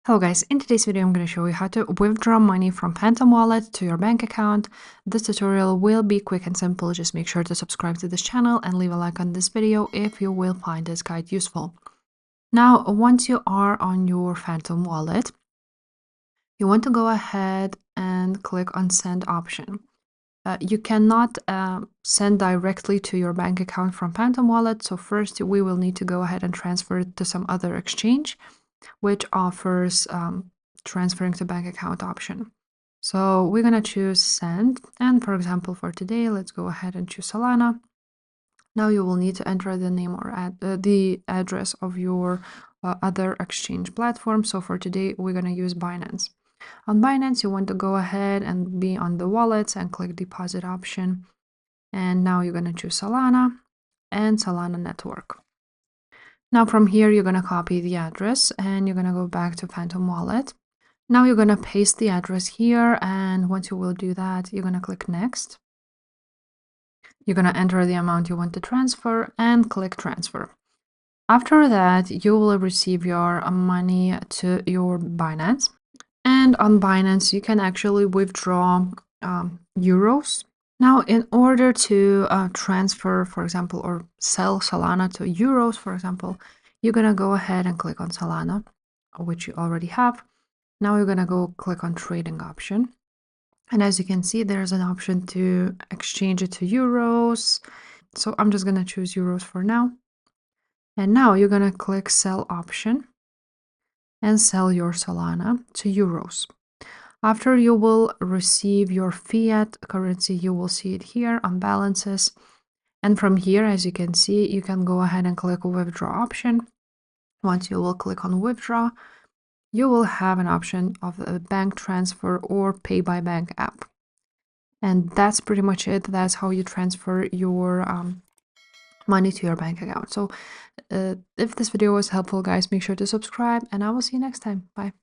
Hello guys, in today's video I'm going to show you how to withdraw money from Phantom Wallet to your bank account. This tutorial will be quick and simple. Just make sure to subscribe to this channel and leave a like on this video if you will find this guide useful. Now, once you are on your Phantom Wallet, you want to go ahead and click on send option. You cannot send directly to your bank account from Phantom Wallet. So first we will need to go ahead and transfer it to some other exchange which offers transferring to bank account option. So we're going to choose send. And for example, for today, let's go ahead and choose Solana. Now you will need to enter the name or the address of your other exchange platform. So for today, we're going to use Binance. On Binance, you want to go ahead and be on the wallets and click deposit option. And now you're going to choose Solana and Solana network. Now from here, you're going to copy the address and you're going to go back to Phantom Wallet. Now you're going to paste the address here, and once you will do that, you're going to click next. You're going to enter the amount you want to transfer and click transfer. After that, you will receive your money to your Binance. And on Binance, you can actually withdraw euros. Now, in order to transfer, for example, or sell Solana to euros, for example, you're going to go ahead and click on Solana, which you already have. Now you're going to go click on trading option. And as you can see, there's an option to exchange it to euros. So I'm just going to choose euros for now. And now you're going to click sell option and sell your Solana to euros. After you will receive your fiat currency, you will see it here on balances. And from here, as you can see, you can go ahead and click withdraw option. Once you will click on withdraw, you will have an option of a bank transfer or pay by bank app. And that's pretty much it. That's how you transfer your money to your bank account. So if this video was helpful, guys, make sure to subscribe and I will see you next time. Bye.